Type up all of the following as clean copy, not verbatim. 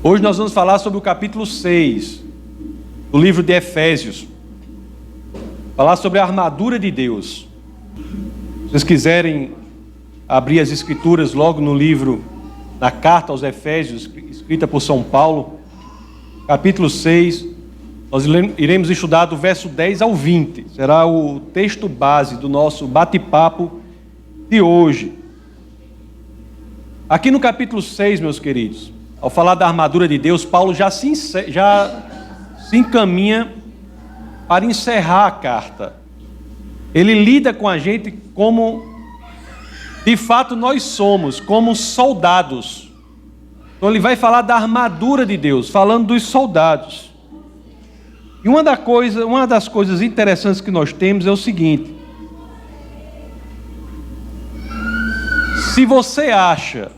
Hoje nós vamos falar sobre o capítulo 6 do livro de Efésios. Falar sobre a armadura de Deus. Se vocês quiserem abrir as escrituras logo no livro, na carta aos Efésios, escrita por São Paulo, capítulo 6, nós iremos estudar do verso 10 ao 20. Será o texto base do nosso bate-papo de hoje. Aqui no capítulo 6, meus queridos, ao falar da armadura de Deus, Paulo já se encaminha para encerrar a carta. Ele lida com a gente como, de fato, nós somos, como soldados. Então ele vai falar da armadura de Deus, falando dos soldados. E uma das coisas interessantes que nós temos é o seguinte: se você acha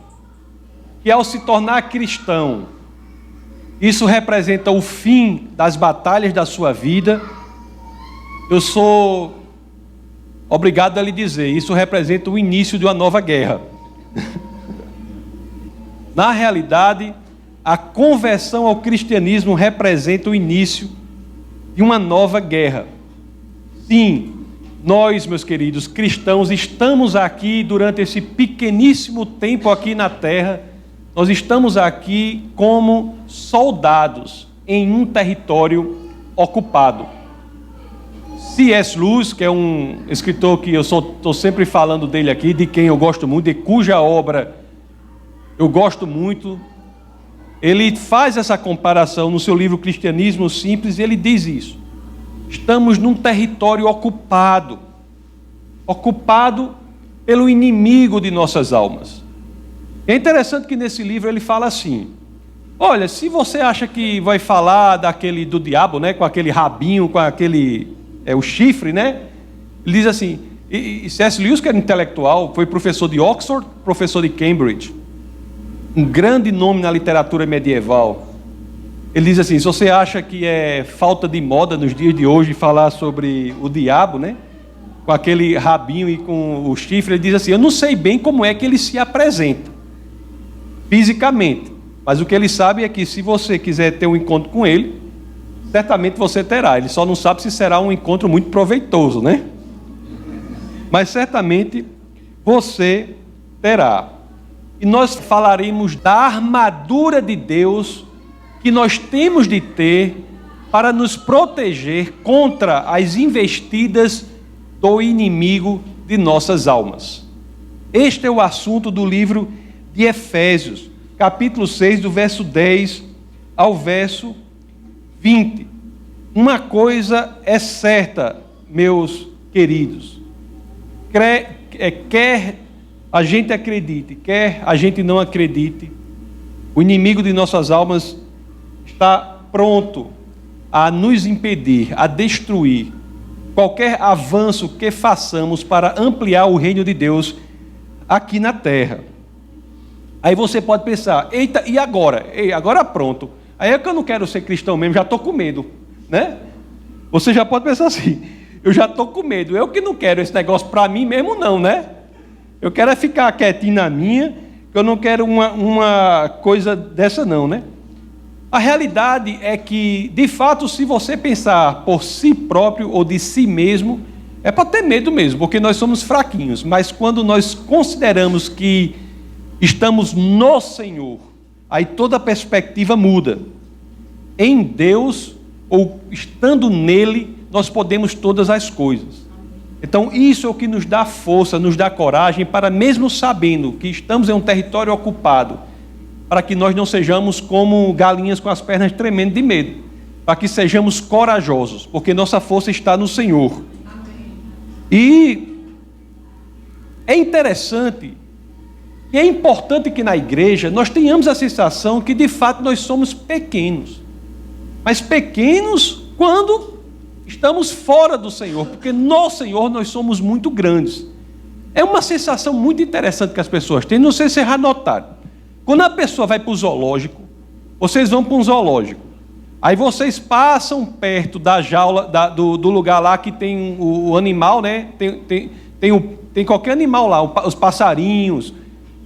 que ao se tornar cristão, isso representa o fim das batalhas da sua vida, eu sou obrigado a lhe dizer, isso representa o início de uma nova guerra. Na realidade, a conversão ao cristianismo representa o início de uma nova guerra. Sim, nós, meus queridos cristãos, estamos aqui durante esse pequeníssimo tempo aqui na terra. Nós estamos aqui como soldados em um território ocupado. C.S. Lewis, que é um escritor que eu estou sempre falando dele aqui, de quem eu gosto muito, de cuja obra eu gosto muito, ele faz essa comparação no seu livro Cristianismo Simples, e ele diz isso: estamos num território ocupado pelo inimigo de nossas almas. É interessante que nesse livro ele fala assim: olha, se você acha que vai falar do diabo, né, com aquele rabinho, com aquele, o chifre, né? Ele diz assim, e C.S. Lewis, que era intelectual, foi professor de Oxford, professor de Cambridge, um grande nome na literatura medieval. Ele diz assim: se você acha que é falta de moda nos dias de hoje falar sobre o diabo, né, com aquele rabinho e com o chifre, ele diz assim: eu não sei bem como é que ele se apresenta fisicamente, mas o que ele sabe é que se você quiser ter um encontro com ele, certamente você terá. Ele só não sabe se será um encontro muito proveitoso, né? Mas certamente você terá. E nós falaremos da armadura de Deus que nós temos de ter para nos proteger contra as investidas do inimigo de nossas almas. Este é o assunto do livro de Efésios, capítulo 6, do verso 10 ao verso 20. Uma coisa é certa, meus queridos, quer a gente acredite, quer a gente não acredite, o inimigo de nossas almas está pronto a nos impedir, a destruir qualquer avanço que façamos para ampliar o reino de Deus aqui na terra. Aí você pode pensar: eita, e agora? Agora pronto. Aí é que eu não quero ser cristão mesmo, já estou com medo, né? Você já pode pensar assim: eu já estou com medo, eu que não quero esse negócio para mim mesmo não, né? Eu quero é ficar quietinho na minha, que eu não quero uma coisa dessa não, né? A realidade é que, de fato, se você pensar por si próprio ou de si mesmo, é para ter medo mesmo, porque nós somos fraquinhos. Mas quando nós consideramos que estamos no Senhor, aí toda a perspectiva muda. Em Deus, ou estando nele, nós podemos todas as coisas. Então isso é o que nos dá força, nos dá coragem para, mesmo sabendo que estamos em um território ocupado, para que nós não sejamos como galinhas com as pernas tremendo de medo, para que sejamos corajosos, porque nossa força está no Senhor. E é interessante, e é importante que na igreja nós tenhamos a sensação que de fato nós somos pequenos, mas pequenos quando estamos fora do Senhor, porque no Senhor nós somos muito grandes. É uma sensação muito interessante que as pessoas têm, não sei se vocês já notaram. Quando a pessoa vai para o zoológico, vocês vão para um zoológico, aí vocês passam perto da jaula, do lugar lá que tem o animal, né? Tem qualquer animal lá, os passarinhos,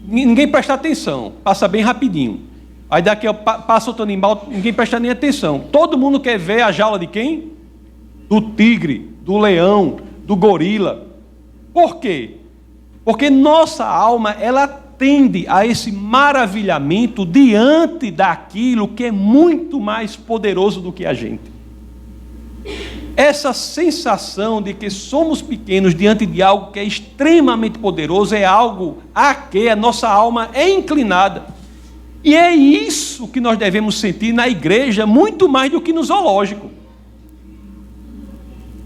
ninguém presta atenção, passa bem rapidinho. Aí daqui passa outro animal, ninguém presta nem atenção. Todo mundo quer ver a jaula de quem? Do tigre, do leão, do gorila. Por quê? Porque nossa alma, ela tende a esse maravilhamento diante daquilo que é muito mais poderoso do que a gente. Essa sensação de que somos pequenos diante de algo que é extremamente poderoso é algo a que a nossa alma é inclinada. E é isso que nós devemos sentir na igreja, muito mais do que no zoológico.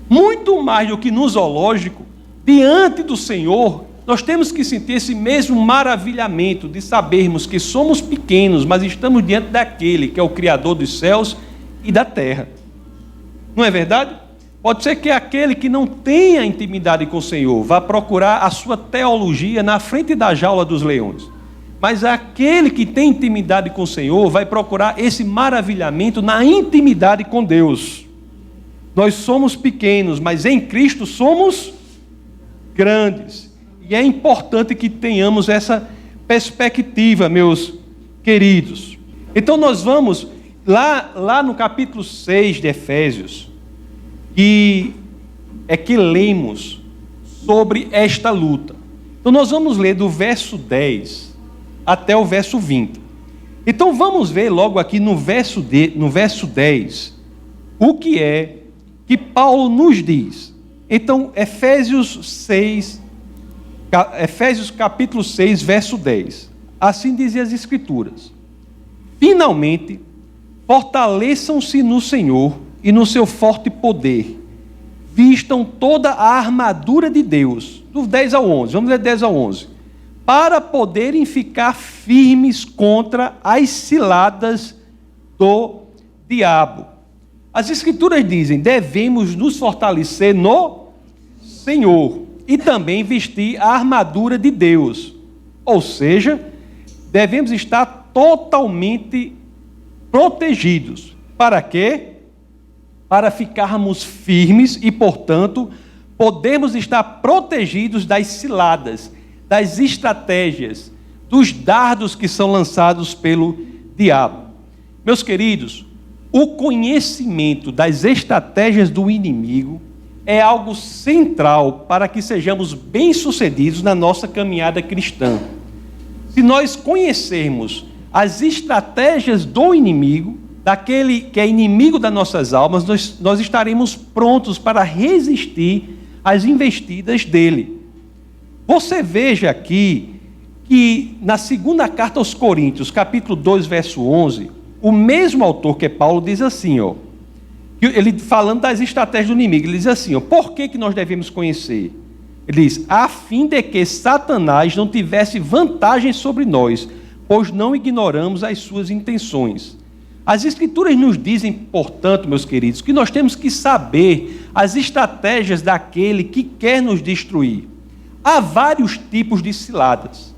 Muito mais do que no zoológico, diante do Senhor, nós temos que sentir esse mesmo maravilhamento de sabermos que somos pequenos, mas estamos diante daquele que é o Criador dos céus e da terra. Não é verdade? Pode ser que aquele que não tenha intimidade com o Senhor vá procurar a sua teologia na frente da jaula dos leões. Mas aquele que tem intimidade com o Senhor vai procurar esse maravilhamento na intimidade com Deus. Nós somos pequenos, mas em Cristo somos grandes. E é importante que tenhamos essa perspectiva, meus queridos. Então nós vamos lá no capítulo 6 de Efésios, e é que lemos sobre esta luta. Então nós vamos ler do verso 10 até o verso 20. Então vamos ver logo aqui no verso 10 o que é que Paulo nos diz. Então Efésios capítulo 6, verso 10. Assim dizem as Escrituras: finalmente, fortaleçam-se no Senhor e no seu forte poder. Vistam toda a armadura de Deus. Do 10 ao 11. Vamos ler 10 ao 11. Para poderem ficar firmes contra as ciladas do diabo. As Escrituras dizem: devemos nos fortalecer no Senhor e também vestir a armadura de Deus. Ou seja, devemos estar totalmente protegidos. Para quê? Para ficarmos firmes e, portanto, podemos estar protegidos das ciladas, das estratégias, dos dardos que são lançados pelo diabo. Meus queridos, o conhecimento das estratégias do inimigo é algo central para que sejamos bem-sucedidos na nossa caminhada cristã. Se nós conhecermos as estratégias do inimigo, daquele que é inimigo das nossas almas, nós estaremos prontos para resistir às investidas dele. Você veja aqui que na segunda carta aos Coríntios, capítulo 2, verso 11, o mesmo autor que é Paulo diz assim, ele falando das estratégias do inimigo, ele diz assim, por que nós devemos conhecer? Ele diz: a fim de que Satanás não tivesse vantagem sobre nós, pois não ignoramos as suas intenções. As Escrituras nos dizem, portanto, meus queridos, que nós temos que saber as estratégias daquele que quer nos destruir. Há vários tipos de ciladas,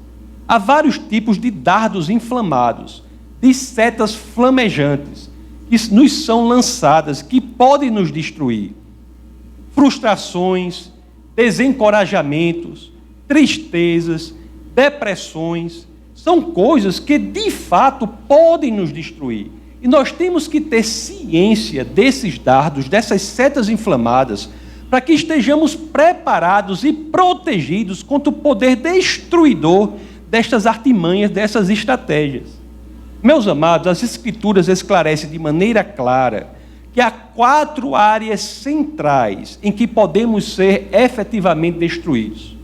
há vários tipos de dardos inflamados, de setas flamejantes, que nos são lançadas, que podem nos destruir. Frustrações, desencorajamentos, tristezas, depressões, são coisas que de fato podem nos destruir. E nós temos que ter ciência desses dardos, dessas setas inflamadas, para que estejamos preparados e protegidos contra o poder destruidor destas artimanhas, dessas estratégias. Meus amados, as Escrituras esclarecem de maneira clara que há 4 áreas centrais em que podemos ser efetivamente destruídos.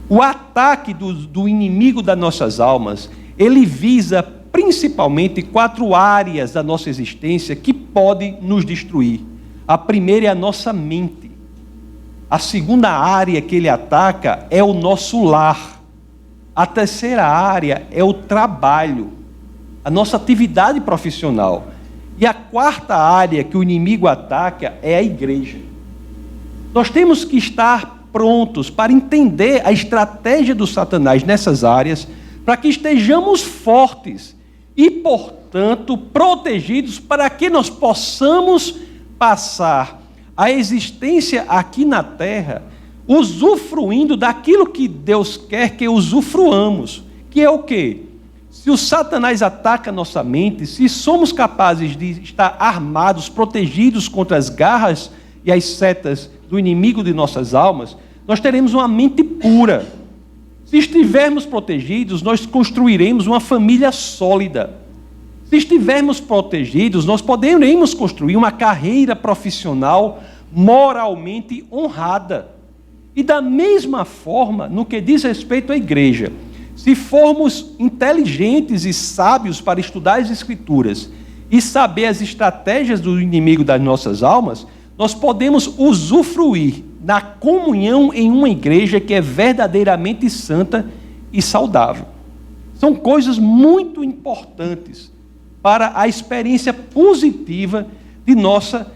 O ataque do inimigo das nossas almas, ele visa principalmente 4 áreas da nossa existência que podem nos destruir. A primeira é a nossa mente. A segunda área que ele ataca é o nosso lar. A terceira área é o trabalho, a nossa atividade profissional. E a quarta área que o inimigo ataca é a igreja. Nós temos que estar prontos para entender a estratégia do Satanás nessas áreas, para que estejamos fortes e, portanto, protegidos para que nós possamos passar a existência aqui na terra usufruindo daquilo que Deus quer que usufruamos, que é o quê? Se o Satanás ataca nossa mente, se somos capazes de estar armados, protegidos contra as garras e as setas do inimigo de nossas almas, nós teremos uma mente pura. Se estivermos protegidos, nós construiremos uma família sólida. Se estivermos protegidos, nós poderemos construir uma carreira profissional moralmente honrada. E da mesma forma, no que diz respeito à igreja, se formos inteligentes e sábios para estudar as Escrituras e saber as estratégias do inimigo das nossas almas, nós podemos usufruir da comunhão em uma igreja que é verdadeiramente santa e saudável. São coisas muito importantes para a experiência positiva de nossa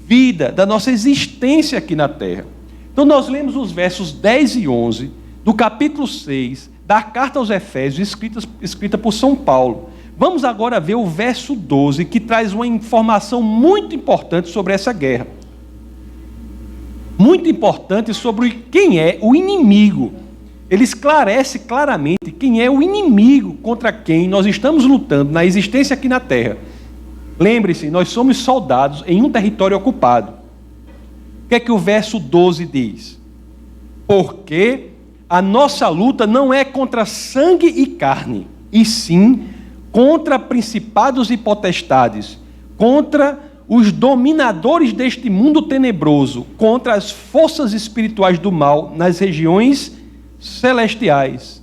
vida, da nossa existência aqui na terra. Então nós lemos os versos 10 e 11 do capítulo 6 da carta aos Efésios, escrita por São Paulo. Vamos agora ver o verso 12, que traz uma informação muito importante sobre essa guerra. Muito importante sobre quem é o inimigo. Ele esclarece claramente quem é o inimigo contra quem nós estamos lutando na existência aqui na terra. Lembre-se, nós somos soldados em um território ocupado. O que é que o verso 12 diz? Porque a nossa luta não é contra sangue e carne, e sim contra principados e potestades, contra os dominadores deste mundo tenebroso, contra as forças espirituais do mal nas regiões celestiais.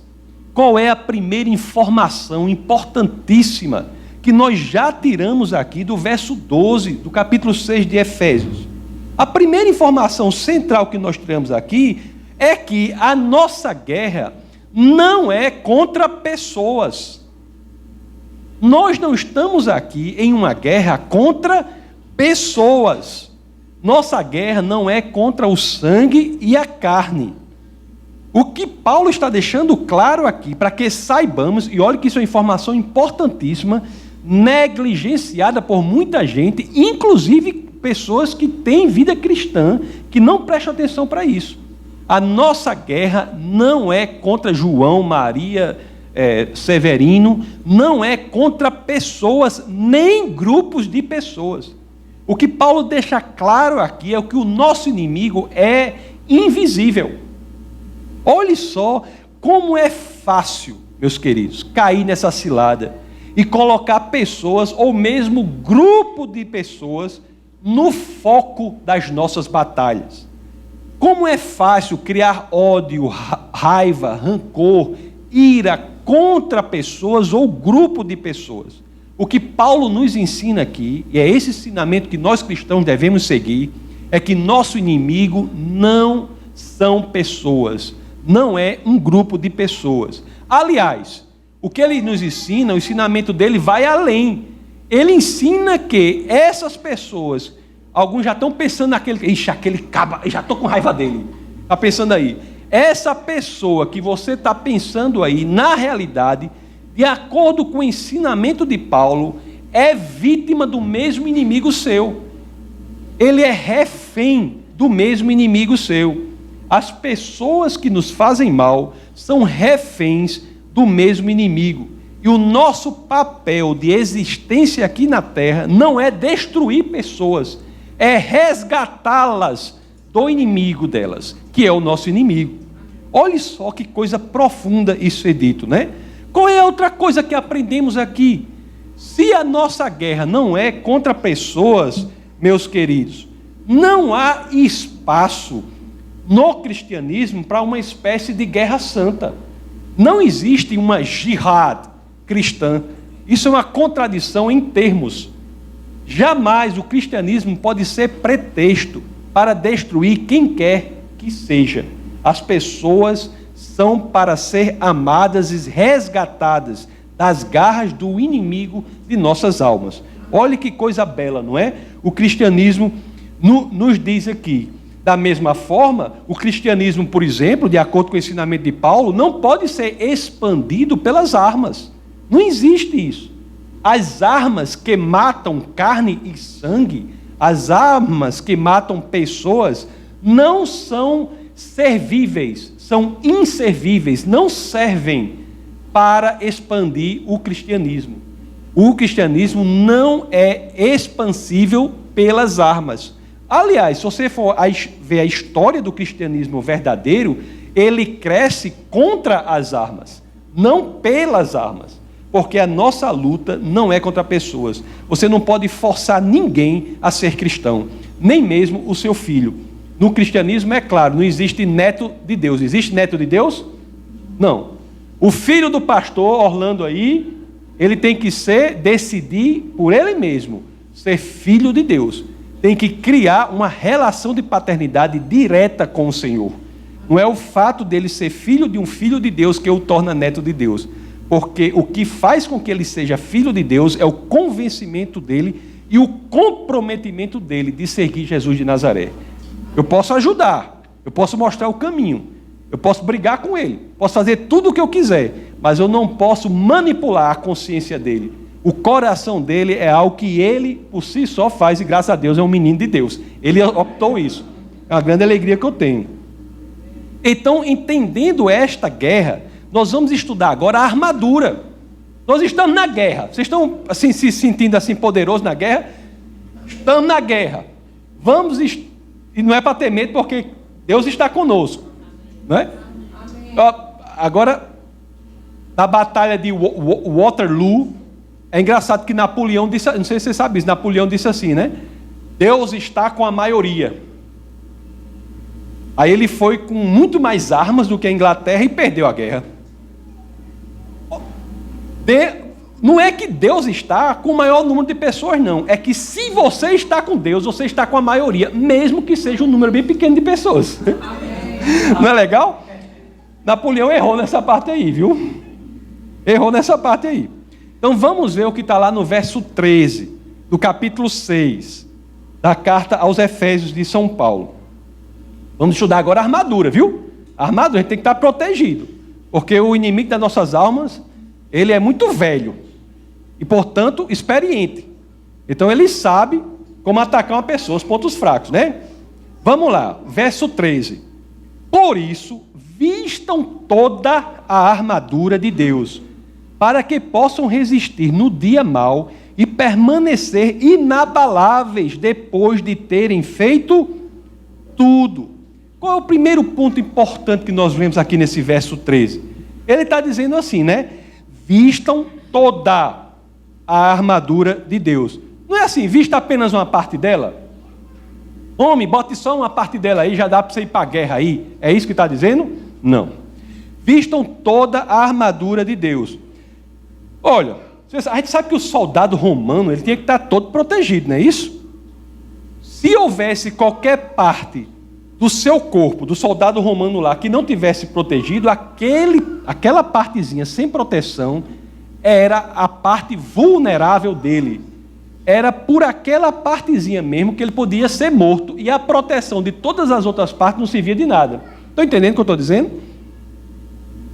Qual é a primeira informação importantíssima que nós já tiramos aqui do verso 12 do capítulo 6 de Efésios? A primeira informação central que nós tiramos aqui é que a nossa guerra não é contra pessoas. Nós não estamos aqui em uma guerra contra pessoas. Nossa guerra não é contra o sangue e a carne. O que Paulo está deixando claro aqui, para que saibamos, e olha que isso é uma informação importantíssima, negligenciada por muita gente, inclusive pessoas que têm vida cristã, que não prestam atenção para isso. A nossa guerra não é contra João, Maria, Severino, não é contra pessoas, nem grupos de pessoas. O que Paulo deixa claro aqui é que o nosso inimigo é invisível. Olhe só como é fácil, meus queridos, cair nessa cilada e colocar pessoas, ou mesmo grupo de pessoas, no foco das nossas batalhas. Como é fácil criar ódio, raiva, rancor, ira contra pessoas ou grupo de pessoas. O que Paulo nos ensina aqui, e é esse ensinamento que nós cristãos devemos seguir, é que nosso inimigo não são pessoas, não é um grupo de pessoas. Aliás, o que ele nos ensina, o ensinamento dele vai além. Ele ensina que essas pessoas, alguns já estão pensando naquele, aquele caba, já estou com raiva dele. Está pensando aí. Essa pessoa que você está pensando aí, na realidade, de acordo com o ensinamento de Paulo, é vítima do mesmo inimigo seu. Ele é refém do mesmo inimigo seu. As pessoas que nos fazem mal são reféns do mesmo inimigo. E o nosso papel de existência aqui na terra não é destruir pessoas, é resgatá-las do inimigo delas, que é o nosso inimigo. Olhe só que coisa profunda isso é dito, né? Qual é a outra coisa que aprendemos aqui? Se a nossa guerra não é contra pessoas, meus queridos, não há espaço no cristianismo para uma espécie de guerra santa. Não existe uma jihad cristã. Isso é uma contradição em termos. Jamais o cristianismo pode ser pretexto para destruir quem quer que seja. As pessoas são para ser amadas e resgatadas das garras do inimigo de nossas almas. Olhe que coisa bela, não é? O cristianismo nos diz aqui. Da mesma forma, o cristianismo, por exemplo, de acordo com o ensinamento de Paulo, não pode ser expandido pelas armas. Não existe isso. As armas que matam carne e sangue, as armas que matam pessoas, não são servíveis, são inservíveis, não servem para expandir o cristianismo. O cristianismo não é expansível pelas armas. Aliás, se você for ver a história do cristianismo verdadeiro, ele cresce contra as armas, não pelas armas. Porque a nossa luta não é contra pessoas. Você não pode forçar ninguém a ser cristão, nem mesmo o seu filho. No cristianismo, é claro, não existe neto de Deus. Existe neto de Deus? Não. O filho do pastor Orlando aí, ele tem que decidir por ele mesmo, ser filho de Deus. Tem que criar uma relação de paternidade direta com o Senhor. Não é o fato dele ser filho de um filho de Deus que o torna neto de Deus. Porque o que faz com que ele seja filho de Deus é o convencimento dele e o comprometimento dele de seguir Jesus de Nazaré. Eu posso ajudar, eu posso mostrar o caminho, eu posso brigar com ele, posso fazer tudo o que eu quiser, mas eu não posso manipular a consciência dele. O coração dele é algo que ele por si só faz e graças a Deus é um menino de Deus. Ele optou isso. É uma grande alegria que eu tenho. Então, entendendo esta guerra, nós vamos estudar agora a armadura. Nós estamos na guerra. Vocês estão assim, se sentindo assim poderosos na guerra? Estamos na guerra. E não é para ter medo, porque Deus está conosco. Não é? Agora, na batalha de Waterloo, é engraçado que Napoleão disse, não sei se você sabe isso, Napoleão disse assim, né? Deus está com a maioria. Aí ele foi com muito mais armas do que a Inglaterra e perdeu a guerra. Não é que Deus está com o maior número de pessoas, não. É que se você está com Deus, você está com a maioria, mesmo que seja um número bem pequeno de pessoas. Não é legal? Napoleão errou nessa parte aí, viu? Errou nessa parte aí. Então vamos ver o que está lá no verso 13, do capítulo 6, da carta aos Efésios de São Paulo. Vamos estudar agora a armadura, viu? A armadura, a gente tem que estar protegido. Porque o inimigo das nossas almas, ele é muito velho. E, portanto, experiente. Então, ele sabe como atacar uma pessoa, os pontos fracos, né? Vamos lá, verso 13. Por isso, vistam toda a armadura de Deus, para que possam resistir no dia mau e permanecer inabaláveis depois de terem feito tudo. Qual é o primeiro ponto importante que nós vemos aqui nesse verso 13? Ele está dizendo assim, né? Vistam toda a armadura de Deus. Não é assim, vista apenas uma parte dela? Homem, bote só uma parte dela aí, já dá para você ir para a guerra aí. É isso que está dizendo? Não. Vistam toda a armadura de Deus. Olha, a gente sabe que o soldado romano, ele tinha que estar todo protegido, não é isso? Se houvesse qualquer parte do seu corpo, do soldado romano lá, que não tivesse protegido, aquela partezinha sem proteção, era a parte vulnerável dele. Era por aquela partezinha mesmo que ele podia ser morto, e a proteção de todas as outras partes não servia de nada. Estão entendendo o que eu estou dizendo?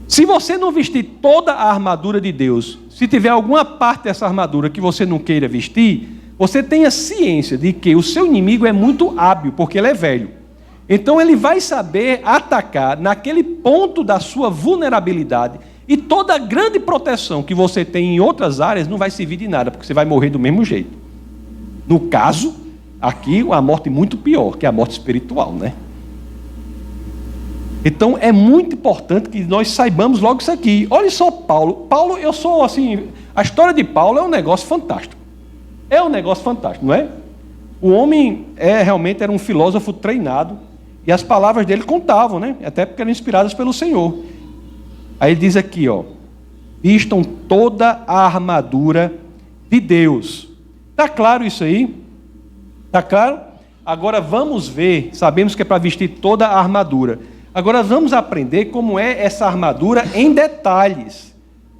Se você não vestir toda a armadura de Deus, se tiver alguma parte dessa armadura que você não queira vestir, você tenha ciência de que o seu inimigo é muito hábil, porque ele é velho. Então ele vai saber atacar naquele ponto da sua vulnerabilidade, e toda a grande proteção que você tem em outras áreas não vai servir de nada, porque você vai morrer do mesmo jeito. No caso, aqui, a morte muito pior, que é a morte espiritual, né? Então é muito importante que nós saibamos logo isso aqui. Olha só Paulo, eu sou assim, a história de Paulo é um negócio fantástico. É um negócio fantástico, não é? O homem realmente era um filósofo treinado, e as palavras dele contavam, né? Até porque eram inspiradas pelo Senhor. Aí ele diz aqui, ó, vistam toda a armadura de Deus. Está claro isso aí? Está claro? Agora vamos ver, sabemos que é para vestir toda a armadura. Agora vamos aprender como é essa armadura em detalhes.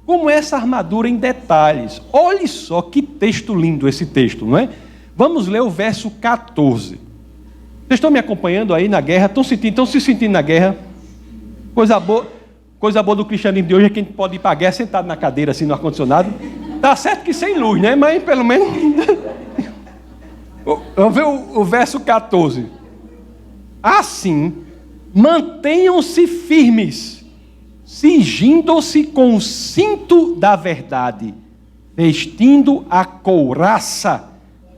Como é essa armadura em detalhes? Olhe só que texto lindo esse texto, não é? Vamos ler o verso 14. Vocês estão me acompanhando aí na guerra? Estão se sentindo na guerra? Coisa boa do cristianismo de hoje é que a gente pode ir para a guerra sentado na cadeira, assim, no ar-condicionado. Tá certo que sem luz, né? Mas pelo menos... Vamos ver o verso 14. Assim, mantenham-se firmes cingindo-se com o cinto da verdade, vestindo a couraça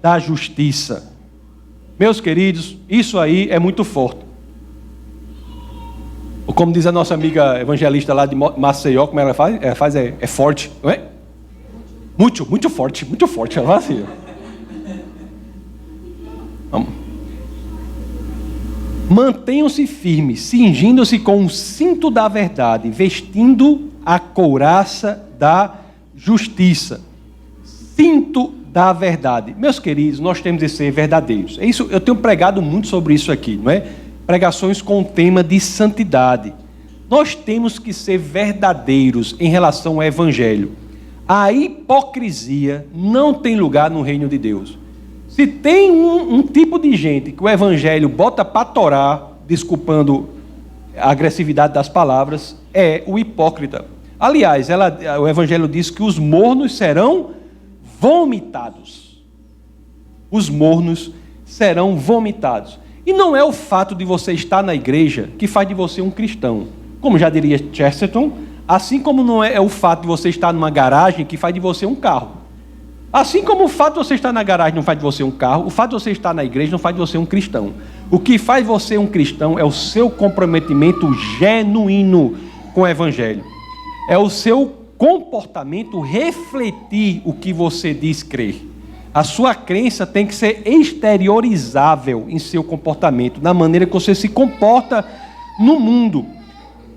da justiça. Meus queridos, isso aí é muito forte. Ou como diz a nossa amiga evangelista lá de Maceió, como ela faz? Ela faz é forte, não é? Muito forte, muito forte. Ela fala assim. Vamos. Mantenham-se firmes, cingindo-se com o cinto da verdade, vestindo a couraça da justiça. Cinto da verdade. Meus queridos, nós temos de ser verdadeiros. É isso, eu tenho pregado muito sobre isso aqui, não é? Pregações com o tema de santidade. Nós temos que ser verdadeiros em relação ao Evangelho. A hipocrisia não tem lugar no reino de Deus. Se tem um tipo de gente que o Evangelho bota para torar, desculpando a agressividade das palavras, é o hipócrita. Aliás, o Evangelho diz que os mornos serão vomitados. Os mornos serão vomitados. E não é o fato de você estar na igreja que faz de você um cristão. Como já diria Chesterton, assim como não é o fato de você estar numa garagem que faz de você um carro. Assim como o fato de você estar na garagem não faz de você um carro, o fato de você estar na igreja não faz de você um cristão. O que faz você um cristão é o seu comprometimento genuíno com o Evangelho. É o seu comportamento refletir o que você diz crer. A sua crença tem que ser exteriorizável em seu comportamento, na maneira que você se comporta no mundo.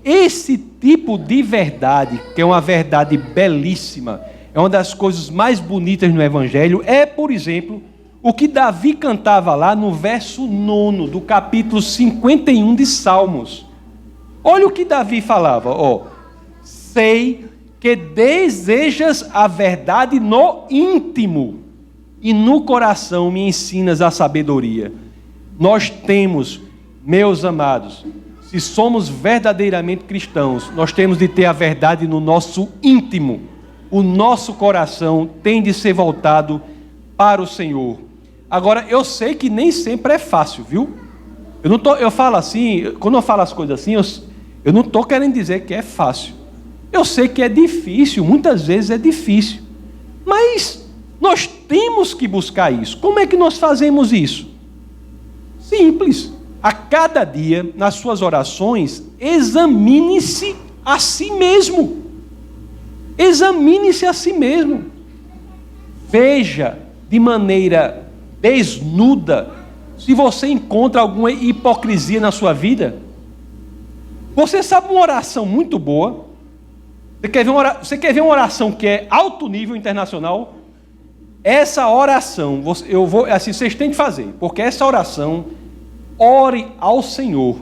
Esse tipo de verdade, que é uma verdade belíssima, é uma das coisas mais bonitas no Evangelho, é, por exemplo, o que Davi cantava lá no verso 9 do capítulo 51 de Salmos. Olha o que Davi falava, sei que desejas a verdade no íntimo, e no coração me ensinas a sabedoria. Nós temos, meus amados, se somos verdadeiramente cristãos, nós temos de ter a verdade no nosso íntimo. O nosso coração tem de ser voltado para o Senhor. Agora, eu sei que nem sempre é fácil, viu? Eu falo assim, quando eu falo as coisas assim, eu não estou querendo dizer que é fácil. Eu sei que é difícil, muitas vezes é difícil. Mas nós temos que buscar isso. Como é que nós fazemos isso? Simples. A cada dia, nas suas orações, examine-se a si mesmo. Examine-se a si mesmo. Veja de maneira desnuda se você encontra alguma hipocrisia na sua vida. Você sabe uma oração muito boa? Você quer ver uma oração que é alto nível internacional? Essa oração, vocês têm que fazer, porque essa oração, ore ao Senhor,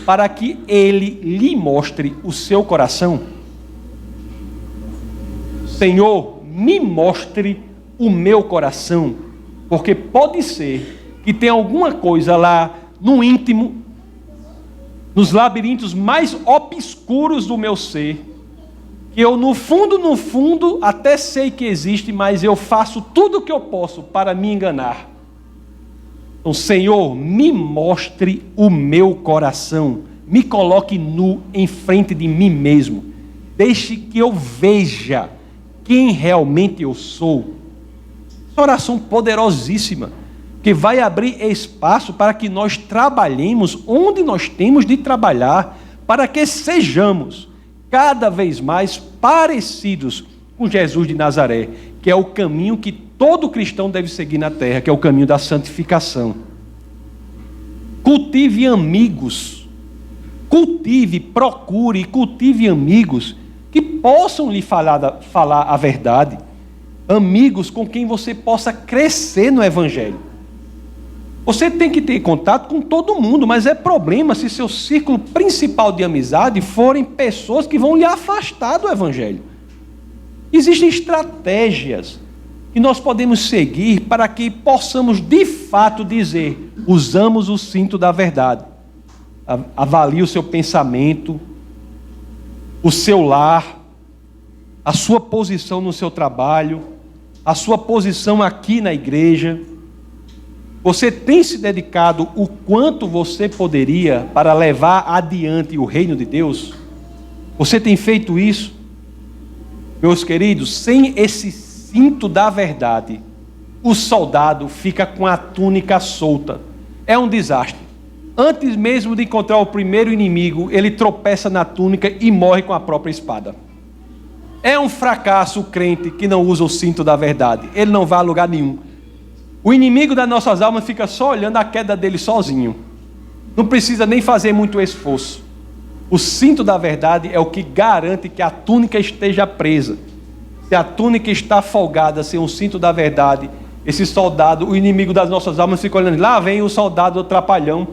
para que Ele lhe mostre o seu coração. Senhor, me mostre o meu coração, porque pode ser que tenha alguma coisa lá no íntimo, nos labirintos mais obscuros do meu ser, que eu no fundo, até sei que existe, mas eu faço tudo o que eu posso para me enganar. Então, Senhor, me mostre o meu coração, me coloque nu em frente de mim mesmo, deixe que eu veja quem realmente eu sou. Essa oração poderosíssima, que vai abrir espaço para que nós trabalhemos onde nós temos de trabalhar, para que sejamos cada vez mais parecidos com Jesus de Nazaré, que é o caminho que todo cristão deve seguir na terra, que é o caminho da santificação. Cultive amigos, procure e cultive amigos que possam lhe falar a verdade, amigos com quem você possa crescer no Evangelho. Você tem que ter contato com todo mundo, mas é problema se seu círculo principal de amizade forem pessoas que vão lhe afastar do Evangelho. Existem estratégias que nós podemos seguir para que possamos de fato dizer: usamos o cinto da verdade. Avalie o seu pensamento, o seu lar, a sua posição no seu trabalho, a sua posição aqui na igreja. Você tem se dedicado o quanto você poderia para levar adiante o reino de Deus? Você tem feito isso? Meus queridos, sem esse cinto da verdade, o soldado fica com a túnica solta. É um desastre. Antes mesmo de encontrar o primeiro inimigo, ele tropeça na túnica e morre com a própria espada. É um fracasso o crente que não usa o cinto da verdade. Ele não vai a lugar nenhum. O inimigo das nossas almas fica só olhando a queda dele sozinho. Não precisa nem fazer muito esforço. O cinto da verdade é o que garante que a túnica esteja presa. Se a túnica está folgada sem o cinto da verdade, esse soldado, o inimigo das nossas almas, fica olhando. Lá vem o soldado trapalhão.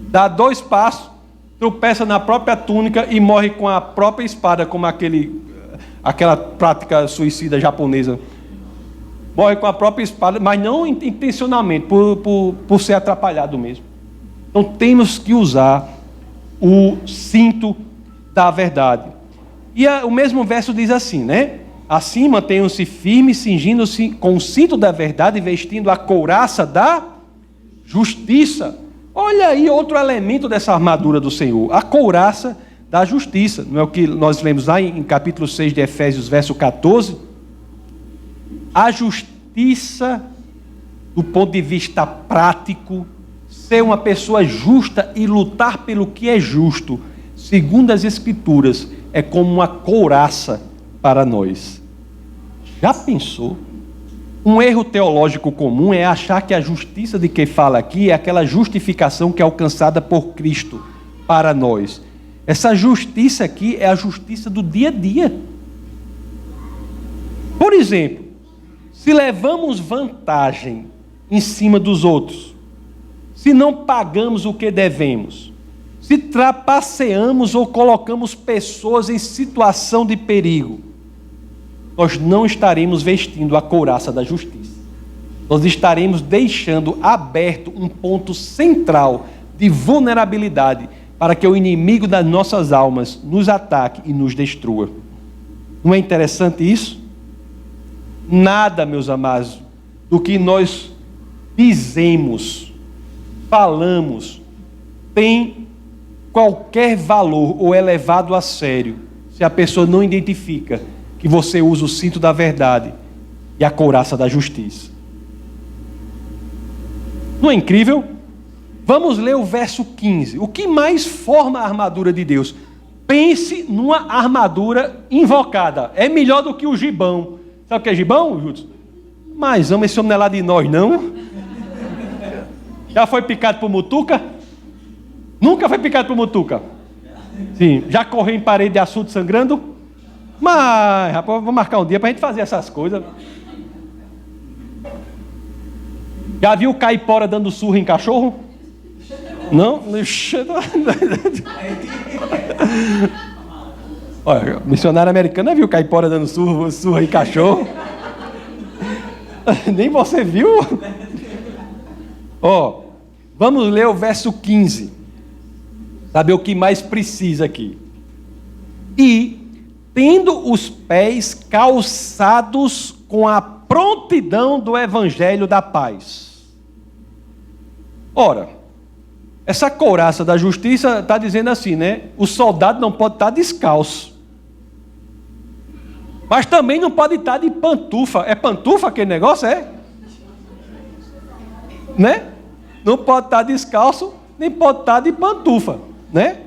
Dá 2 passos, tropeça na própria túnica e morre com a própria espada, como aquela prática suicida japonesa. Morre com a própria espada, mas não intencionalmente, por ser atrapalhado mesmo. Então temos que usar o cinto da verdade. E o mesmo verso diz assim, né? Assim mantenham-se firmes, cingindo-se com o cinto da verdade e vestindo a couraça da justiça. Olha aí outro elemento dessa armadura do Senhor, a couraça da justiça. Não é o que nós lemos lá em capítulo 6 de Efésios, verso 14? A justiça, do ponto de vista prático, ser uma pessoa justa e lutar pelo que é justo, segundo as Escrituras, é como uma couraça para nós. Já pensou? Um erro teológico comum é achar que a justiça de que fala aqui é aquela justificação que é alcançada por Cristo para nós. Essa justiça aqui é a justiça do dia a dia. Por exemplo, se levamos vantagem em cima dos outros, se não pagamos o que devemos, se trapaceamos ou colocamos pessoas em situação de perigo, nós não estaremos vestindo a couraça da justiça. Nós estaremos deixando aberto um ponto central de vulnerabilidade para que o inimigo das nossas almas nos ataque e nos destrua. Não é interessante isso? Nada, meus amados, do que nós dizemos, falamos, tem qualquer valor ou é levado a sério se a pessoa não identifica que você usa o cinto da verdade e a couraça da justiça. Não é incrível? Vamos ler o verso 15. O que mais forma a armadura de Deus? Pense numa armadura invocada. É melhor do que o gibão. Sabe o que é gibão, Júlio? Mas esse homem não é lá de nós, não? Já foi picado por mutuca? Nunca foi picado por mutuca? Sim. Já correu em parede de açude sangrando? Mas, rapaz, vamos marcar um dia para a gente fazer essas coisas. Já viu o caipora dando surra em cachorro? Não? Olha, missionário americano viu o caipora dando surra em cachorro? Nem você viu? Vamos ler o verso 15. Saber o que mais precisa aqui. E tendo os pés calçados com a prontidão do evangelho da paz. Ora, essa couraça da justiça está dizendo assim, né? O soldado não pode estar descalço. Mas também não pode estar de pantufa. É pantufa aquele negócio, é? Né? Não pode estar descalço, nem pode estar de pantufa, né?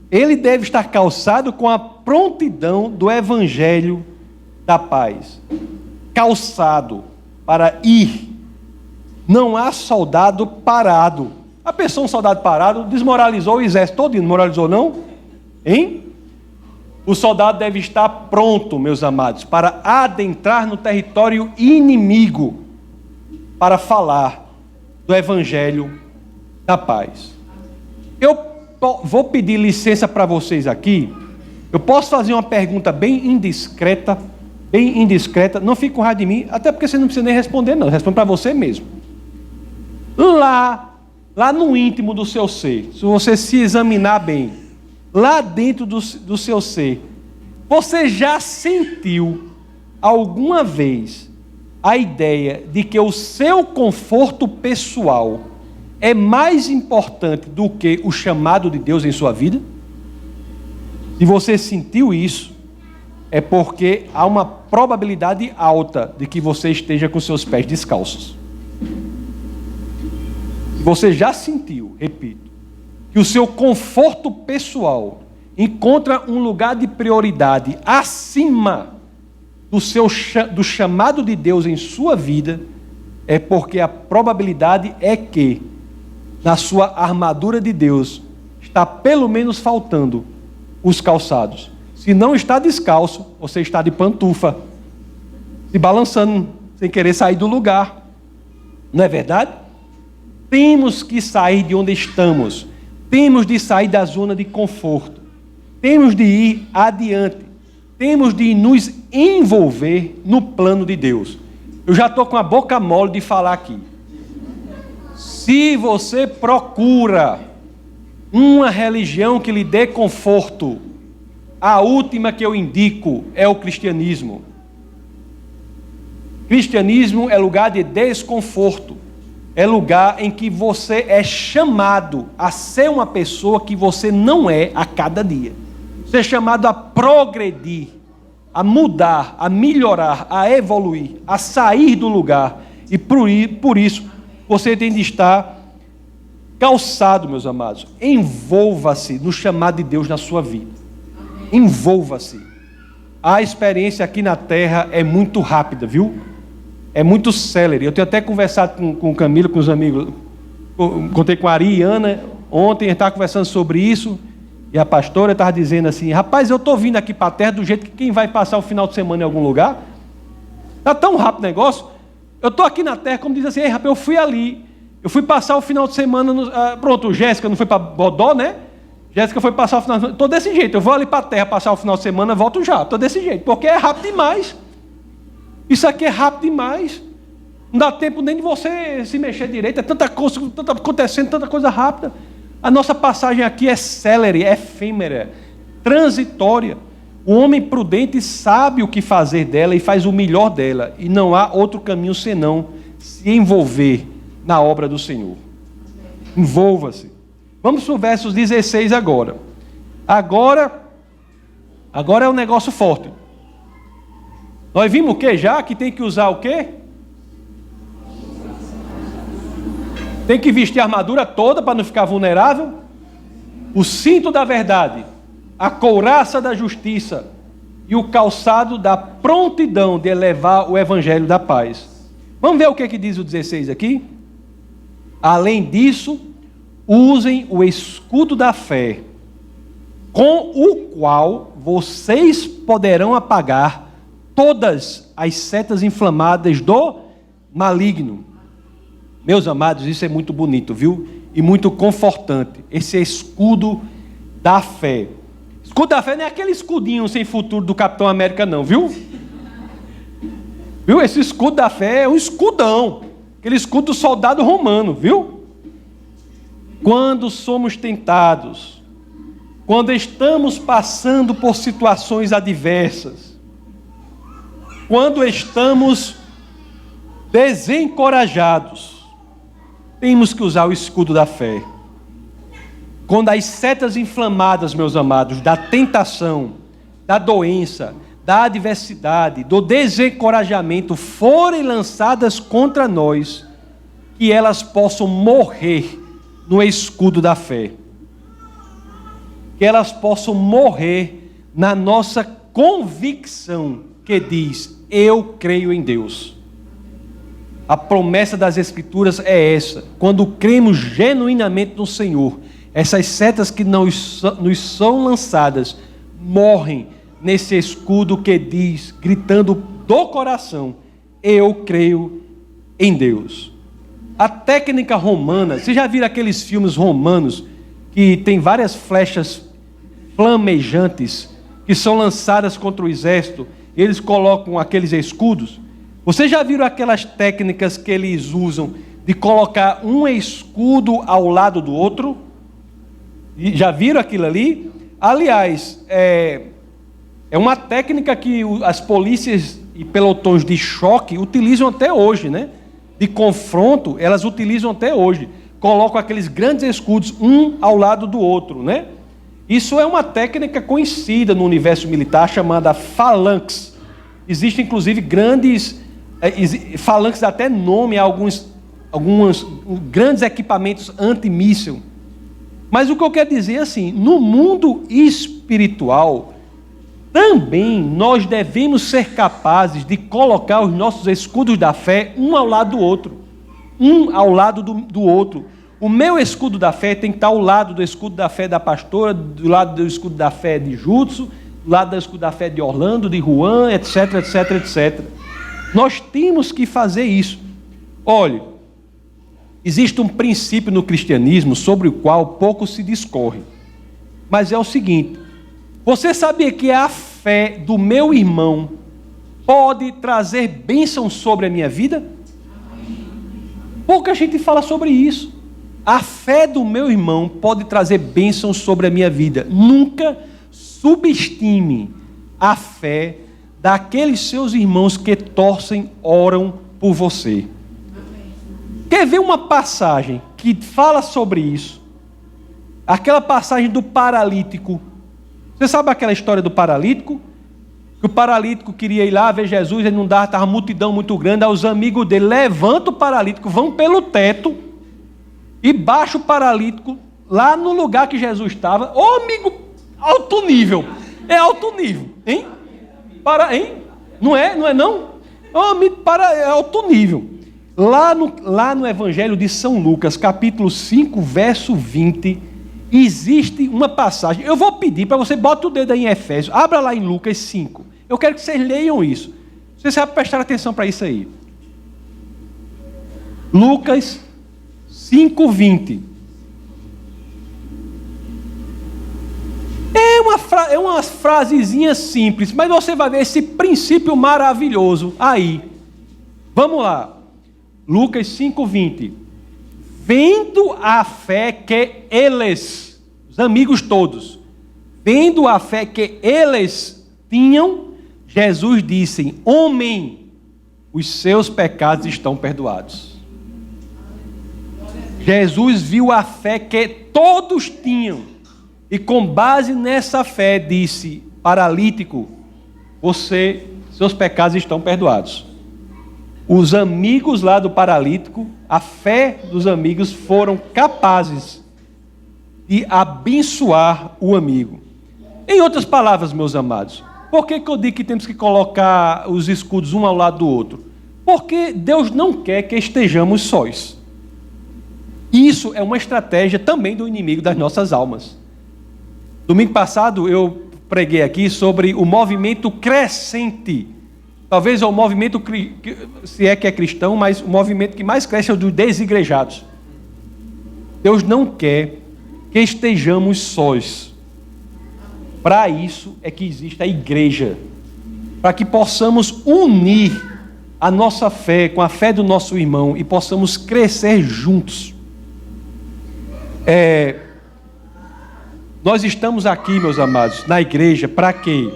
Ele deve estar calçado com a prontidão do evangelho da paz. Calçado para ir. Não há soldado parado. A pessoa, um soldado parado, desmoralizou o exército todo, desmoralizou não? Hein? O soldado deve estar pronto, meus amados, para adentrar no território inimigo, para falar do evangelho da paz. Eu vou pedir licença para vocês aqui. Eu posso fazer uma pergunta bem indiscreta, não fique com raiva de mim, até porque você não precisa nem responder não, responde para você mesmo. Lá no íntimo do seu ser, se você se examinar bem, lá dentro do seu ser, você já sentiu alguma vez a ideia de que o seu conforto pessoal é mais importante do que o chamado de Deus em sua vida? Se você sentiu isso, é porque há uma probabilidade alta de que você esteja com seus pés descalços. Se você já sentiu, repito, que o seu conforto pessoal encontra um lugar de prioridade acima do chamado de Deus em sua vida, é porque a probabilidade é que na sua armadura de Deus está pelo menos faltando os calçados. Se não está descalço, você está de pantufa, se balançando, sem querer sair do lugar. Não é verdade? Temos que sair de onde estamos. Temos de sair da zona de conforto. Temos de ir adiante. Temos de nos envolver no plano de Deus. Eu já estou com a boca mole de falar aqui. Se você procura uma religião que lhe dê conforto, a última que eu indico é o cristianismo. Cristianismo é lugar de desconforto. É lugar em que você é chamado a ser uma pessoa que você não é a cada dia. Você é chamado a progredir, a mudar, a melhorar, a evoluir, a sair do lugar. E por isso, você tem de estar calçado, meus amados. Envolva-se no chamado de Deus na sua vida. Envolva-se. A experiência aqui na terra é muito rápida, viu? É muito célere. Eu tenho até conversado com o Camilo, com os amigos. Contei com a Ari e Ana ontem, a gente estava conversando sobre isso. E a pastora estava dizendo assim: rapaz, eu estou vindo aqui para a terra do jeito que quem vai passar o final de semana em algum lugar. Está tão rápido o negócio. Eu estou aqui na terra, como diz assim: ei, rapaz, eu fui ali. Eu fui passar o final de semana. Pronto, Jéssica não foi para Bodó, né? Jéssica foi passar o final de semana. Estou desse jeito. Eu vou ali para a terra passar o final de semana, volto já. Estou desse jeito, porque é rápido demais. Isso aqui é rápido demais. Não dá tempo nem de você se mexer direito. É tanta coisa acontecendo, tanta coisa rápida. A nossa passagem aqui é célere, é efêmera, transitória. O homem prudente sabe o que fazer dela e faz o melhor dela. E não há outro caminho senão se envolver na obra do Senhor. Envolva-se. Vamos para o versos 16 agora. Agora é um negócio forte. Nós vimos o que já? Que tem que usar o quê? Tem que vestir a armadura toda para não ficar vulnerável. O cinto da verdade, a couraça da justiça e o calçado da prontidão de elevar o evangelho da paz. Vamos ver o que diz o 16 aqui? Além disso, usem o escudo da fé, com o qual vocês poderão apagar todas as setas inflamadas do maligno. Meus amados, isso é muito bonito, viu? E muito confortante. Esse escudo da fé. Escudo da fé não é aquele escudinho sem futuro do Capitão América, não, viu? Viu? Esse escudo da fé é um escudão. Aquele escudo do soldado romano, viu? Quando somos tentados, quando estamos passando por situações adversas, quando estamos desencorajados, temos que usar o escudo da fé. Quando as setas inflamadas, meus amados, da tentação, da doença, da adversidade, do desencorajamento forem lançadas contra nós, que elas possam morrer no escudo da fé. Que elas possam morrer na nossa convicção que diz: eu creio em Deus. A promessa das Escrituras é essa. Quando cremos genuinamente no Senhor, essas setas que nos são lançadas morrem nesse escudo que diz, gritando do coração: eu creio em Deus. A técnica romana, vocês já viram aqueles filmes romanos que tem várias flechas flamejantes que são lançadas contra o exército, e eles colocam aqueles escudos? Vocês já viram aquelas técnicas que eles usam de colocar um escudo ao lado do outro? Já viram aquilo ali? Aliás, é uma técnica que as polícias e pelotões de choque utilizam até hoje, né? De confronto, elas utilizam até hoje. Colocam aqueles grandes escudos, um ao lado do outro, né? Isso é uma técnica conhecida no universo militar chamada phalanx. Existem, inclusive, grandes phalanx, dá até nome a alguns grandes equipamentos antimíssil. Mas o que eu quero dizer é assim, no mundo espiritual, também nós devemos ser capazes de colocar os nossos escudos da fé um ao lado do outro. Um ao lado do outro. O meu escudo da fé tem que estar ao lado do escudo da fé da pastora, do lado do escudo da fé de Jutsu, do lado do escudo da fé de Orlando, de Juan, etc, etc, etc. Nós temos que fazer isso. Olha, existe um princípio no cristianismo sobre o qual pouco se discorre. Mas é o seguinte, você sabia que a fé do meu irmão pode trazer bênção sobre a minha vida? Pouca gente fala sobre isso. A fé do meu irmão pode trazer bênção sobre a minha vida. Nunca subestime a fé daqueles seus irmãos que torcem, oram por você. Quer ver uma passagem que fala sobre isso? Aquela passagem do paralítico. Você sabe aquela história do paralítico? Que o paralítico queria ir lá ver Jesus, ele não dava, estava uma multidão muito grande, aí os amigos dele levantam o paralítico, vão pelo teto e baixam o paralítico lá no lugar que Jesus estava. Ô amigo, alto nível, é alto nível, hein? Hein? Não é não? Ô amigo, é alto nível. Lá no Evangelho de São Lucas, capítulo 5, verso 20, existe uma passagem. Eu vou pedir para você, bota o dedo aí em Efésios, abra lá em Lucas 5. Eu quero que vocês leiam isso. Vocês sabem prestar atenção para isso aí. Lucas 5:20. É uma frasezinha simples, mas você vai ver esse princípio maravilhoso aí. Vamos lá. Lucas 5:20. Vendo a fé que eles, os amigos todos, vendo a fé que eles tinham, Jesus disse: homem, os seus pecados estão perdoados. Jesus viu a fé que todos tinham e com base nessa fé disse: paralítico, seus pecados estão perdoados. Os amigos lá do paralítico, a fé dos amigos foram capazes de abençoar o amigo. Em outras palavras, meus amados, por que eu digo que temos que colocar os escudos um ao lado do outro? Porque Deus não quer que estejamos sós. Isso é uma estratégia também do inimigo das nossas almas. Domingo passado eu preguei aqui sobre o movimento crescente. Talvez é o movimento, se é que é cristão, mas o movimento que mais cresce é o dos desigrejados. Deus não quer que estejamos sós. Para isso é que existe a igreja. Para que possamos unir a nossa fé com a fé do nosso irmão e possamos crescer juntos. Nós estamos aqui, meus amados, na igreja, para quê?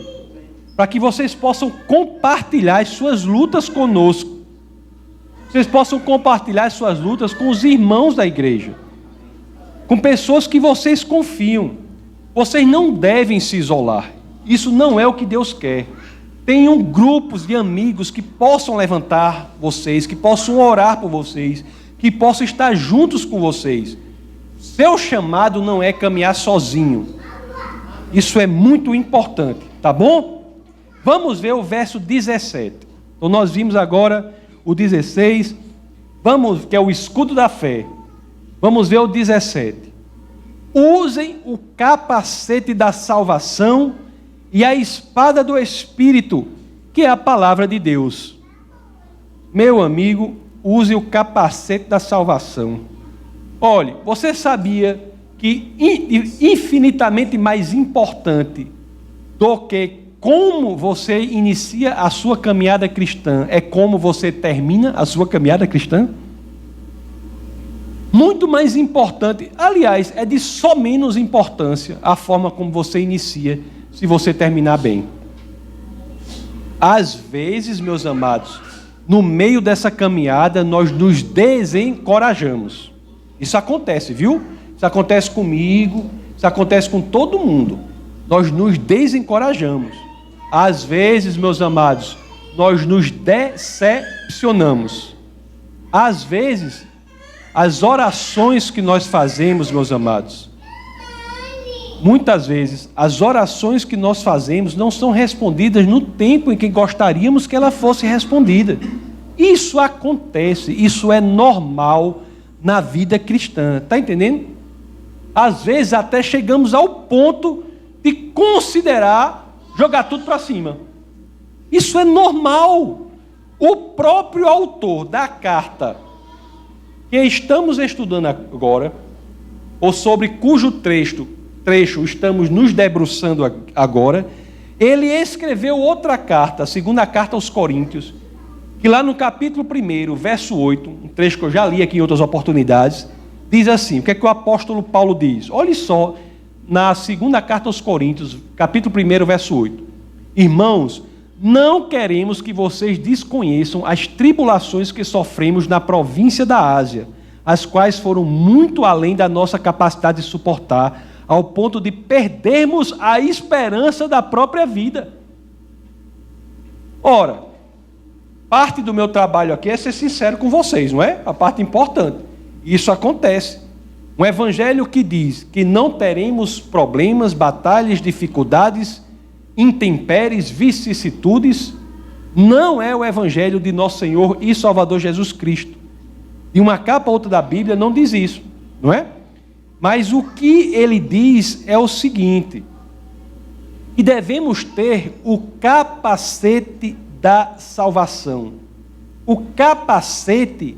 Para que vocês possam compartilhar as suas lutas conosco. Vocês possam compartilhar as suas lutas com os irmãos da igreja. Com pessoas que vocês confiam. Vocês não devem se isolar. Isso não é o que Deus quer. Tenham grupos de amigos que possam levantar vocês, que possam orar por vocês, que possam estar juntos com vocês. Seu chamado não é caminhar sozinho. Isso é muito importante, tá bom? Vamos ver o verso 17. Então nós vimos agora o 16, que é o escudo da fé. Vamos ver o 17. Usem o capacete da salvação e a espada do Espírito, que é a palavra de Deus. Meu amigo, use o capacete da salvação. Olhe, você sabia que infinitamente mais importante do que como você inicia a sua caminhada cristã é como você termina a sua caminhada cristã? Muito mais importante, aliás, é de só menos importância a forma como você inicia, se você terminar bem. Às vezes, meus amados, no meio dessa caminhada, nós nos desencorajamos. Isso acontece, viu? Isso acontece comigo, Isso acontece com todo mundo. Nós nos desencorajamos. Às vezes, meus amados, nós nos decepcionamos. Às vezes, as orações que nós fazemos, meus amados, muitas vezes, as orações que nós fazemos não são respondidas no tempo em que gostaríamos que ela fosse respondida. Isso acontece, isso é normal na vida cristã. Está entendendo? Às vezes até chegamos ao ponto de considerar jogar tudo para cima. Isso é normal. O próprio autor da carta que estamos estudando agora, ou sobre cujo trecho estamos nos debruçando agora, ele escreveu outra carta, a segunda carta aos Coríntios, que lá no capítulo 1, verso 8, um trecho que eu já li aqui em outras oportunidades, diz assim, o que é que o apóstolo Paulo diz? Olhe só, na segunda carta aos Coríntios, capítulo 1, verso 8. Irmãos, não queremos que vocês desconheçam as tribulações que sofremos na província da Ásia, as quais foram muito além da nossa capacidade de suportar, ao ponto de perdermos a esperança da própria vida. Ora, parte do meu trabalho aqui é ser sincero com vocês, não é? A parte importante. Isso acontece. Um evangelho que diz que não teremos problemas, batalhas, dificuldades, intempéries, vicissitudes, não é o evangelho de nosso Senhor e Salvador Jesus Cristo. E uma capa ou outra da Bíblia não diz isso, não é? Mas o que ele diz é o seguinte, que devemos ter o capacete da salvação. O capacete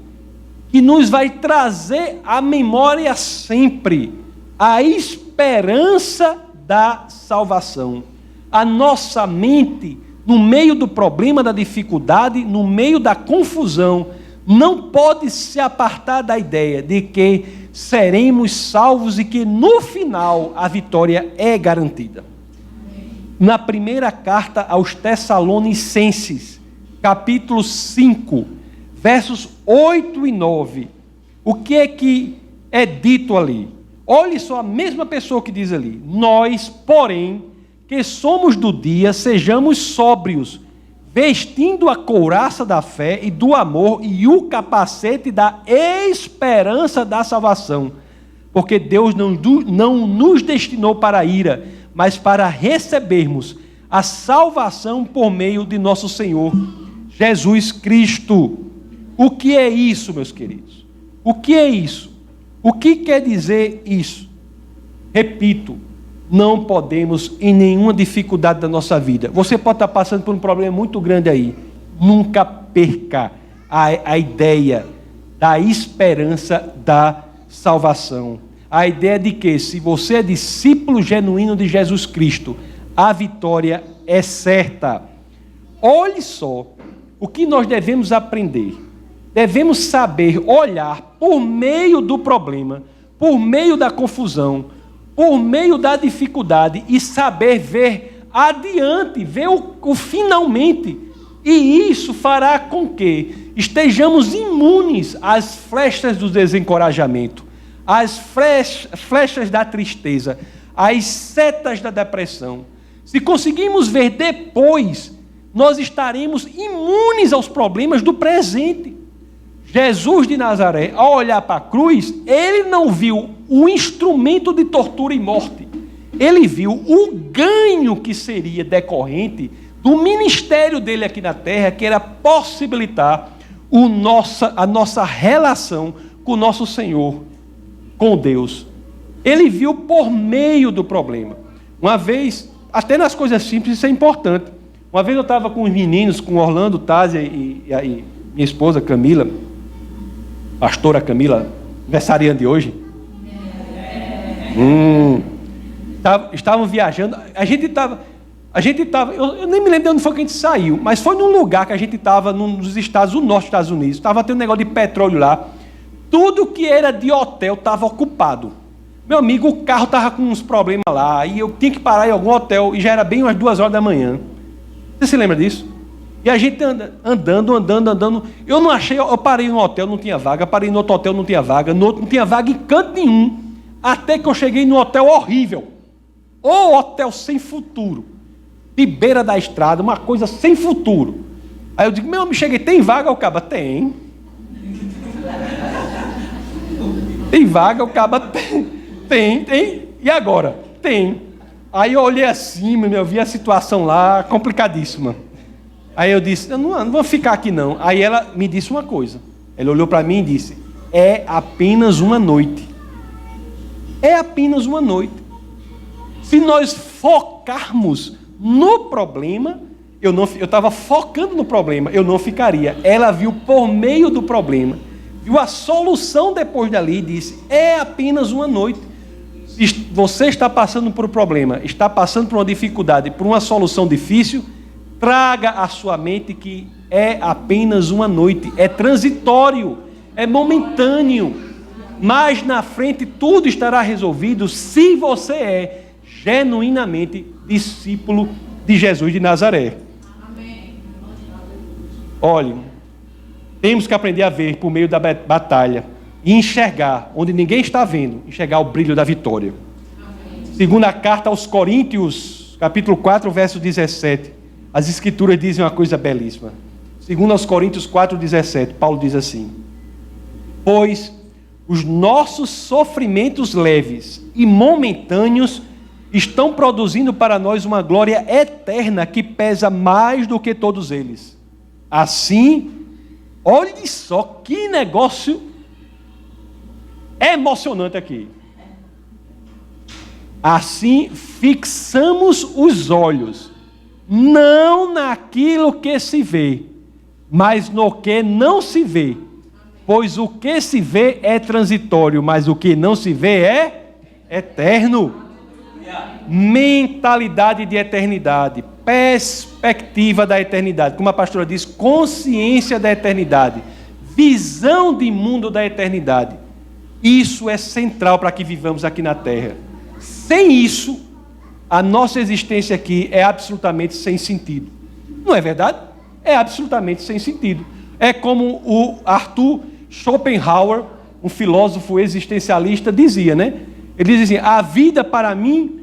que nos vai trazer à memória sempre a esperança da salvação. A nossa mente, no meio do problema, da dificuldade, no meio da confusão, não pode se apartar da ideia de que seremos salvos e que no final a vitória é garantida. Na primeira carta aos Tessalonicenses, capítulo 5, versos 8 e 9, o que é dito ali? Olhe só, a mesma pessoa que diz ali, nós, porém, que somos do dia, sejamos sóbrios, vestindo a couraça da fé e do amor e o capacete da esperança da salvação. Porque Deus não nos destinou para a ira, mas para recebermos a salvação por meio de nosso Senhor Jesus Cristo. O que é isso, meus queridos? O que é isso? O que quer dizer isso? Repito, não podemos em nenhuma dificuldade da nossa vida. Você pode estar passando por um problema muito grande aí. Nunca perca a ideia da esperança da salvação. A ideia de que, se você é discípulo genuíno de Jesus Cristo, a vitória é certa. Olhe só o que nós devemos aprender. Devemos saber olhar por meio do problema, por meio da confusão, por meio da dificuldade e saber ver adiante, ver o finalmente. E isso fará com que estejamos imunes às flechas do desencorajamento, às flechas da tristeza, às setas da depressão. Se conseguirmos ver depois, nós estaremos imunes aos problemas do presente. Jesus de Nazaré, ao olhar para a cruz, ele não viu o instrumento de tortura e morte. Ele viu o ganho que seria decorrente do ministério dele aqui na terra, que era possibilitar a nossa relação com o nosso Senhor, com Deus. Ele viu por meio do problema. Uma vez, até nas coisas simples, isso é importante. Uma vez eu estava com os meninos, com Orlando, Tásia e minha esposa Camila, pastora Camila, aniversariante de hoje. Estavam viajando. A gente estava, eu nem me lembro de onde foi que a gente saiu, mas foi num lugar que a gente estava, nos Estados, no norte dos Estados Unidos. Estava tendo um negócio de petróleo lá. Tudo que era de hotel estava ocupado. Meu amigo, o carro estava com uns problemas lá, e eu tinha que parar em algum hotel, e já era bem umas 2 horas da manhã. Você se lembra disso? E a gente andando. Eu não achei, eu parei no hotel, não tinha vaga, parei no outro hotel, não tinha vaga, no outro não tinha vaga em canto nenhum. Até que eu cheguei num hotel horrível. Ou hotel sem futuro. De beira da estrada, uma coisa sem futuro. Aí eu digo, meu homem, cheguei, tem vaga? O caba, tem. Tem vaga? O caba, tem. E agora? Tem. Aí eu olhei assim, eu vi a situação lá, complicadíssima. Aí eu disse, não vou ficar aqui não. Aí ela me disse uma coisa. Ela olhou para mim e disse, é apenas uma noite. É apenas uma noite. Se nós focarmos no problema, eu estava focando no problema, eu não ficaria. Ela viu por meio do problema, viu a solução depois dali e disse, é apenas uma noite. Se você está passando por um problema, está passando por uma dificuldade, por uma solução difícil, traga à sua mente que é apenas uma noite, é transitório, é momentâneo, mas na frente tudo estará resolvido se você é genuinamente discípulo de Jesus de Nazaré. Amém. Olha, temos que aprender a ver por meio da batalha e enxergar onde ninguém está vendo, enxergar o brilho da vitória. Amém. Segunda carta aos Coríntios, capítulo 4, verso 17. As escrituras dizem uma coisa belíssima. Segundo aos Coríntios 4:17, Paulo diz assim: pois os nossos sofrimentos leves e momentâneos estão produzindo para nós uma glória eterna que pesa mais do que todos eles. Assim, olhe só que negócio emocionante aqui. Assim, fixamos os olhos não naquilo que se vê, mas no que não se vê. Pois o que se vê é transitório, mas o que não se vê é eterno. Mentalidade de eternidade, perspectiva da eternidade, como a pastora diz, consciência da eternidade, visão de mundo da eternidade. Isso é central para que vivamos aqui na terra. Sem isso, a nossa existência aqui é absolutamente sem sentido. Não é verdade? É absolutamente sem sentido. É como o Arthur Schopenhauer, um filósofo existencialista, dizia, né? Ele dizia assim, a vida para mim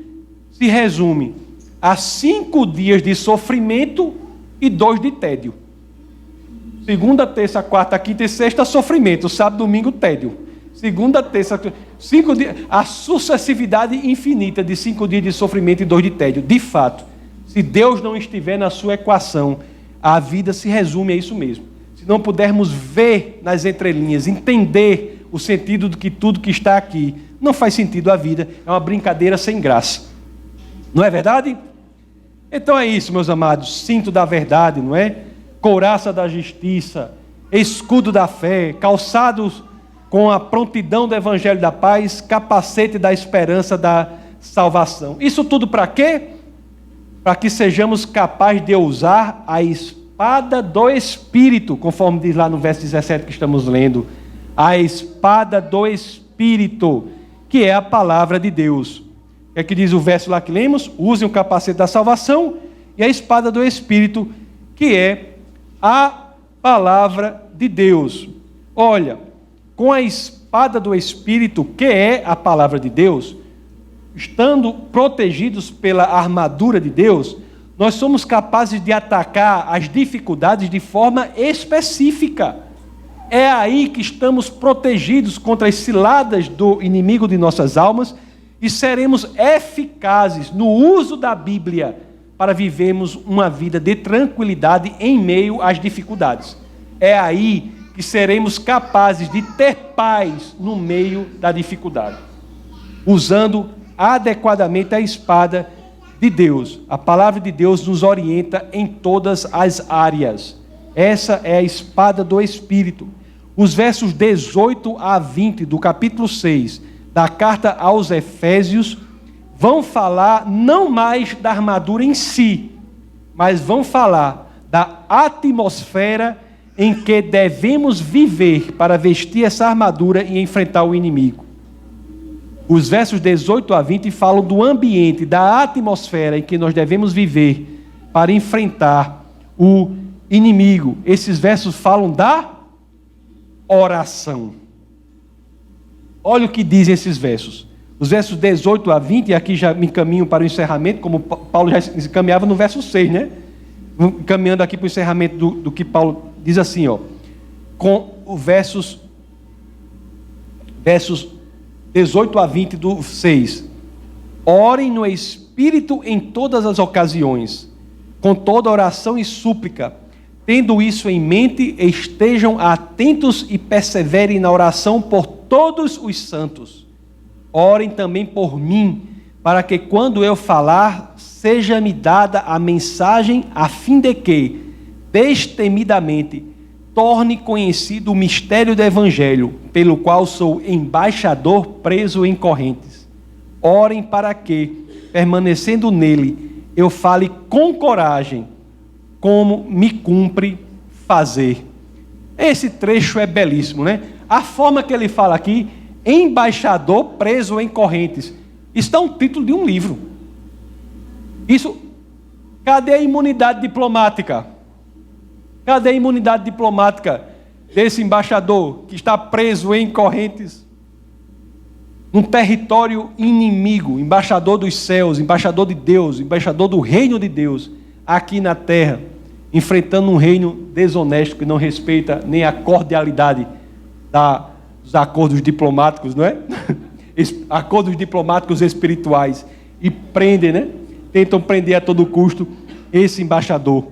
se resume a 5 dias de sofrimento e 2 de tédio. Segunda, terça, quarta, quinta e sexta, sofrimento. Sábado, domingo, tédio. Segunda, terça, 5 dias. A sucessividade infinita de 5 dias de sofrimento e 2 de tédio. De fato, se Deus não estiver na sua equação, a vida se resume a isso mesmo. Se não pudermos ver nas entrelinhas, entender o sentido de que tudo que está aqui, não faz sentido a vida, é uma brincadeira sem graça. Não é verdade? Então é isso, meus amados, cinto da verdade, não é? Couraça da justiça, escudo da fé, calçados com a prontidão do evangelho da paz, capacete da esperança da salvação. Isso tudo para quê? Para que sejamos capazes de usar a espada do Espírito, conforme diz lá no verso 17 que estamos lendo. A espada do Espírito, que é a palavra de Deus. É que diz o verso lá que lemos, usem o capacete da salvação e a espada do Espírito, que é a palavra de Deus. Olha, com a espada do Espírito, que é a palavra de Deus, estando protegidos pela armadura de Deus, nós somos capazes de atacar as dificuldades de forma específica. É aí que estamos protegidos contra as ciladas do inimigo de nossas almas e seremos eficazes no uso da Bíblia para vivermos uma vida de tranquilidade em meio às dificuldades. É aí que seremos capazes de ter paz no meio da dificuldade, usando adequadamente a espada de Deus. A palavra de Deus nos orienta em todas as áreas. Essa é a espada do Espírito. Os versos 18 a 20 do capítulo 6 da carta aos Efésios vão falar não mais da armadura em si, mas vão falar da atmosfera em que devemos viver para vestir essa armadura e enfrentar o inimigo. Os versos 18 a 20 falam do ambiente, da atmosfera em que nós devemos viver para enfrentar o inimigo. Esses versos falam da oração. Olha o que dizem esses versos. Os versos 18 a 20, e aqui já me encaminho para o encerramento, como Paulo já se encaminhava no verso 6, né? Caminhando aqui para o encerramento do que Paulo diz assim, ó, com os versos 18 a 20 do 6. Orem no Espírito em todas as ocasiões, com toda oração e súplica. Tendo isso em mente, estejam atentos e perseverem na oração por todos os santos. Orem também por mim, para que quando eu falar, seja-me dada a mensagem, a fim de que, destemidamente, torne conhecido o mistério do Evangelho, pelo qual sou embaixador preso em correntes. Orem para que, permanecendo nele, eu fale com coragem, como me cumpre fazer. Esse trecho é belíssimo, né? A forma que ele fala aqui, embaixador preso em correntes, isso é um título de um livro. Isso, cadê a imunidade diplomática? Cadê a imunidade diplomática desse embaixador que está preso em correntes? Num território inimigo, embaixador dos céus, embaixador de Deus, embaixador do reino de Deus, aqui na terra, enfrentando um reino desonesto que não respeita nem a cordialidade dos acordos diplomáticos, não é? Acordos diplomáticos espirituais, e prendem, né? Tentam prender a todo custo esse embaixador.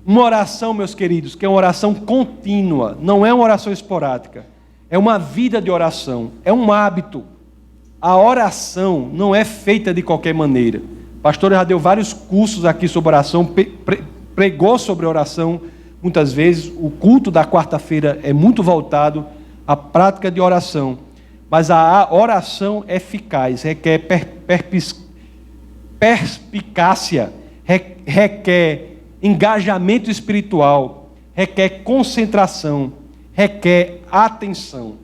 Uma oração, meus queridos, que é uma oração contínua, não é uma oração esporádica, é uma vida de oração, é um hábito. A oração não é feita de qualquer maneira. O pastor já deu vários cursos aqui sobre oração, pregou sobre oração muitas vezes. O culto da quarta-feira é muito voltado à prática de oração. Mas a oração eficaz requer perspicácia, requer engajamento espiritual, requer concentração, requer atenção.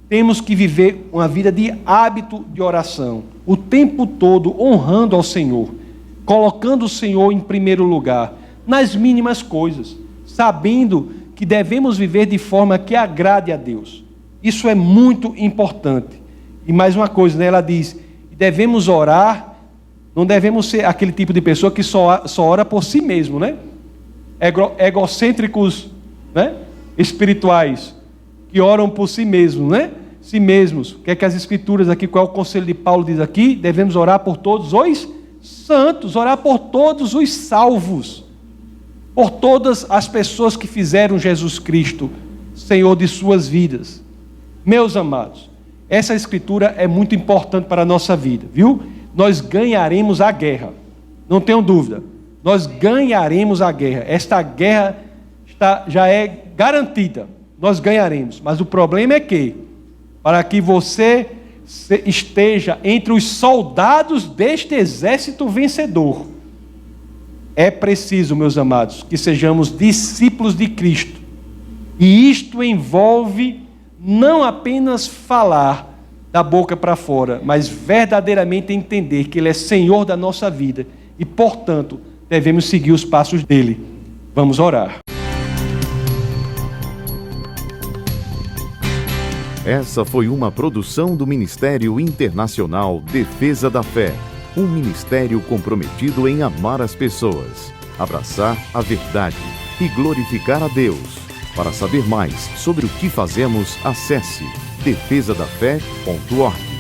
Temos que viver uma vida de hábito de oração, o tempo todo honrando ao Senhor, colocando o Senhor em primeiro lugar, nas mínimas coisas, sabendo que devemos viver de forma que agrade a Deus. Isso é muito importante. E mais uma coisa, né? Ela diz, devemos orar, não devemos ser aquele tipo de pessoa que só ora por si mesmo, né? Egocêntricos, né? Espirituais, que oram por si mesmos, né? Si mesmos. O que é que as Escrituras aqui, qual é o conselho de Paulo diz aqui? Devemos orar por todos os santos, orar por todos os salvos, por todas as pessoas que fizeram Jesus Cristo Senhor de suas vidas. Meus amados, essa Escritura é muito importante para a nossa vida, viu? Nós ganharemos a guerra, não tenham dúvida, nós ganharemos a guerra. Esta guerra já é garantida, nós ganharemos, mas o problema é que, para que você esteja entre os soldados deste exército vencedor, é preciso, meus amados, que sejamos discípulos de Cristo. E isto envolve não apenas falar da boca para fora, mas verdadeiramente entender que Ele é Senhor da nossa vida e, portanto, devemos seguir os passos dEle. Vamos orar. Essa foi uma produção do Ministério Internacional Defesa da Fé, um ministério comprometido em amar as pessoas, abraçar a verdade e glorificar a Deus. Para saber mais sobre o que fazemos, acesse defesadafé.org.